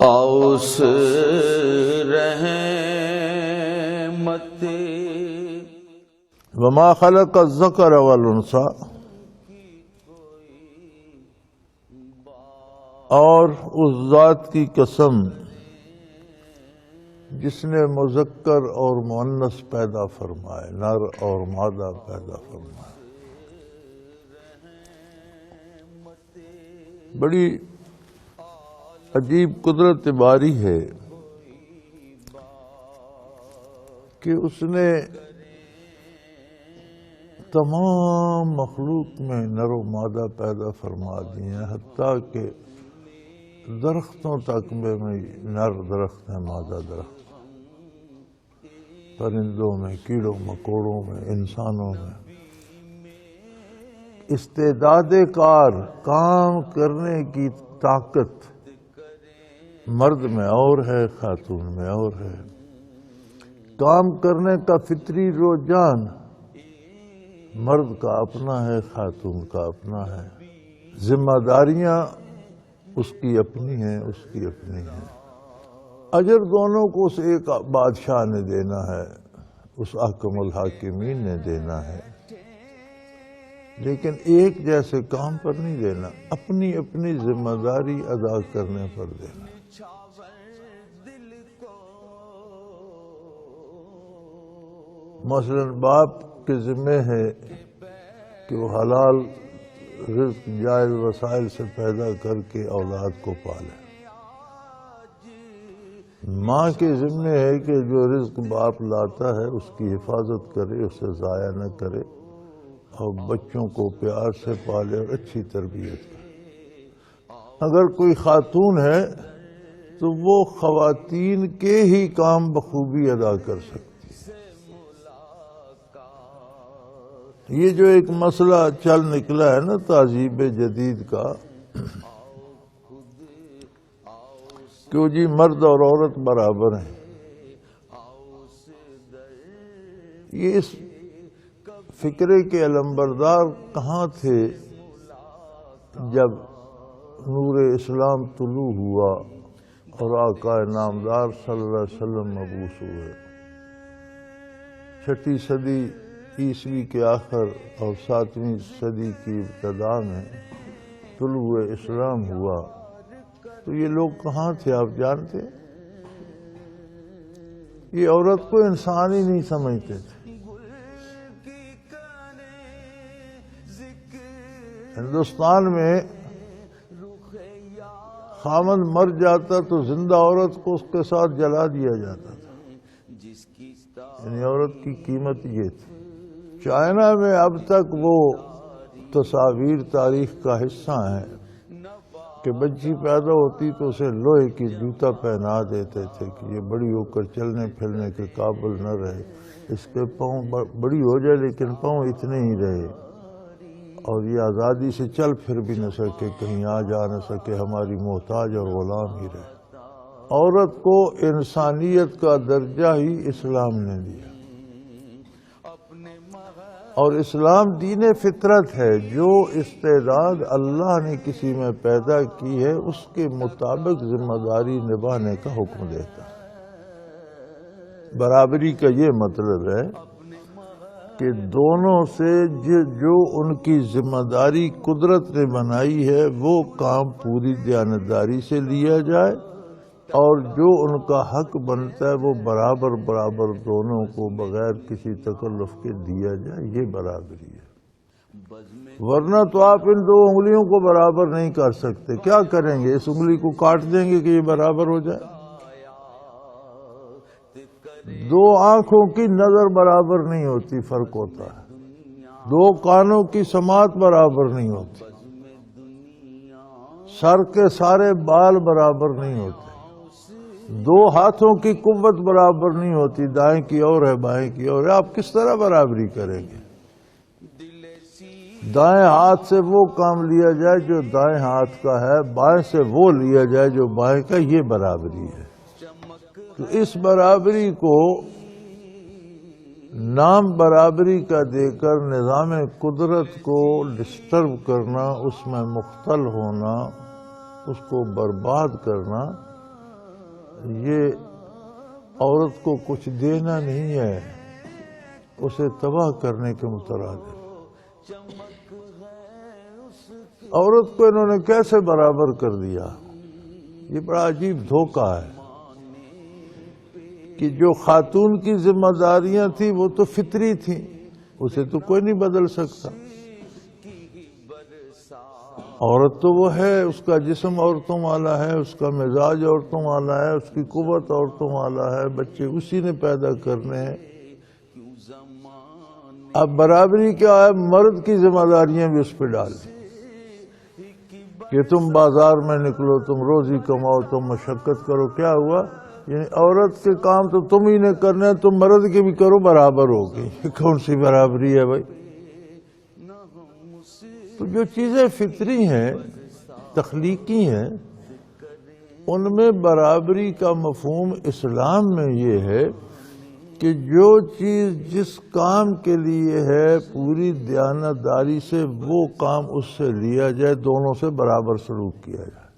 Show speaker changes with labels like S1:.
S1: اوس رحمت
S2: وما خلق الذکر والانثی، اور اس ذات کی قسم جس نے مذکر اور مؤنث پیدا فرمائے، نر اور مادہ پیدا فرمائے۔ بڑی عجیب قدرت باری ہے کہ اس نے تمام مخلوق میں نر و مادہ پیدا فرما دی ہیں، حتیٰ کہ درختوں تک میں نر درخت ہے، مادہ درخت، پرندوں میں، کیڑوں مکوڑوں میں، انسانوں میں۔ استعداد کار، کام کرنے کی طاقت مرد میں اور ہے، خاتون میں اور ہے۔ کام کرنے کا فطری رجحان مرد کا اپنا ہے، خاتون کا اپنا ہے۔ ذمہ داریاں اس کی اپنی ہیں، اس کی اپنی ہیں۔ اجر دونوں کو اس ایک بادشاہ نے دینا ہے، اس احکم الحاکمین نے دینا ہے، لیکن ایک جیسے کام پر نہیں دینا، اپنی اپنی ذمہ داری ادا کرنے پر دینا۔ مثلا باپ کے ذمہ ہے کہ وہ حلال رزق جائز وسائل سے پیدا کر کے اولاد کو پالے۔ ماں کے ذمہ ہے کہ جو رزق باپ لاتا ہے اس کی حفاظت کرے، اسے ضائع نہ کرے، اور بچوں کو پیار سے پالے اور اچھی تربیت کرے۔ اگر کوئی خاتون ہے تو وہ خواتین کے ہی کام بخوبی ادا کر سکتی۔ یہ جو ایک مسئلہ چل نکلا ہے نا تہذیب جدید کا کہ جی مرد اور عورت برابر ہیں، یہ اس فکرے کے علمبردار کہاں تھے جب نور اسلام طلوع ہوا اور آقا نامدار صلی اللہ علیہ وسلم مبعوث ہوئے؟ 6 صدی عیسوی کے آخر اور 7ویں صدی کی ابتدا میں طلوع اسلام ہوا، تو یہ لوگ کہاں تھے آپ جانتے؟ یہ عورت کو انسان ہی نہیں سمجھتے تھے۔ ہندوستان میں خامند مر جاتا تو زندہ عورت کو اس کے ساتھ جلا دیا جاتا تھا، یعنی عورت کی قیمت یہ تھی۔ چائنا میں اب تک وہ تصاویر تاریخ کا حصہ ہیں کہ بچی پیدا ہوتی تو اسے لوہے کی جوتا پہنا دیتے تھے کہ یہ بڑی ہو کر چلنے پھرنے کے قابل نہ رہے، اس کے پاؤں بڑی ہو جائے لیکن پاؤں اتنے ہی رہے، اور یہ آزادی سے چل پھر بھی نہ سکے، کہیں آ جا نہ سکے، ہماری محتاج اور غلام ہی رہے۔ عورت کو انسانیت کا درجہ ہی اسلام نے دیا، اور اسلام دین فطرت ہے۔ جو استعداد اللہ نے کسی میں پیدا کی ہے اس کے مطابق ذمہ داری نبھانے کا حکم دیتا ہے۔ برابری کا یہ مطلب ہے کہ دونوں سے جو ان کی ذمہ داری قدرت نے بنائی ہے وہ کام پوری دیانتداری سے لیا جائے، اور جو ان کا حق بنتا ہے وہ برابر برابر دونوں کو بغیر کسی تکلف کے دیا جائے، یہ برابری ہے۔ ورنہ تو آپ ان 2 انگلیوں کو برابر نہیں کر سکتے، کیا کریں گے؟ اس انگلی کو کاٹ دیں گے کہ یہ برابر ہو جائے؟ 2 آنکھوں کی نظر برابر نہیں ہوتی، فرق ہوتا ہے۔ 2 کانوں کی سماعت برابر نہیں ہوتی، سر کے سارے بال برابر نہیں ہوتے، 2 ہاتھوں کی قوت برابر نہیں ہوتی، دائیں کی اور ہے بائیں کی اور ہے۔ آپ کس طرح برابری کریں گے؟ دائیں ہاتھ سے وہ کام لیا جائے جو دائیں ہاتھ کا ہے، بائیں سے وہ لیا جائے جو بائیں کا، یہ برابری ہے۔ تو اس برابری کو نام برابری کا دے کر نظام قدرت کو ڈسٹرب کرنا، اس میں مختل ہونا، اس کو برباد کرنا، یہ عورت کو کچھ دینا نہیں ہے، اسے تباہ کرنے کے مترادف۔ عورت کو انہوں نے کیسے برابر کر دیا؟ یہ بڑا عجیب دھوکہ ہے کہ جو خاتون کی ذمہ داریاں تھیں وہ تو فطری تھیں، اسے تو کوئی نہیں بدل سکتا۔ عورت تو وہ ہے، اس کا جسم عورتوں والا ہے، اس کا مزاج عورتوں والا ہے، اس کی قوت عورتوں والا ہے، بچے اسی نے پیدا کرنے ہیں۔ اب برابری کیا ہے؟ مرد کی ذمہ داریاں بھی اس پہ ڈال دیں کہ تم بازار میں نکلو، تم روزی کماؤ، تم مشقت کرو۔ کیا ہوا؟ یعنی عورت کے کام تو تم ہی نے کرنا ہے، تم مرد کے بھی کرو، برابر ہوگی۔ یہ کون سی برابری ہے بھائی؟ تو جو چیزیں فطری ہیں، تخلیقی ہیں، ان میں برابری کا مفہوم اسلام میں یہ ہے کہ جو چیز جس کام کے لیے ہے پوری دیانتداری سے وہ کام اس سے لیا جائے، دونوں سے برابر سلوک کیا جائے۔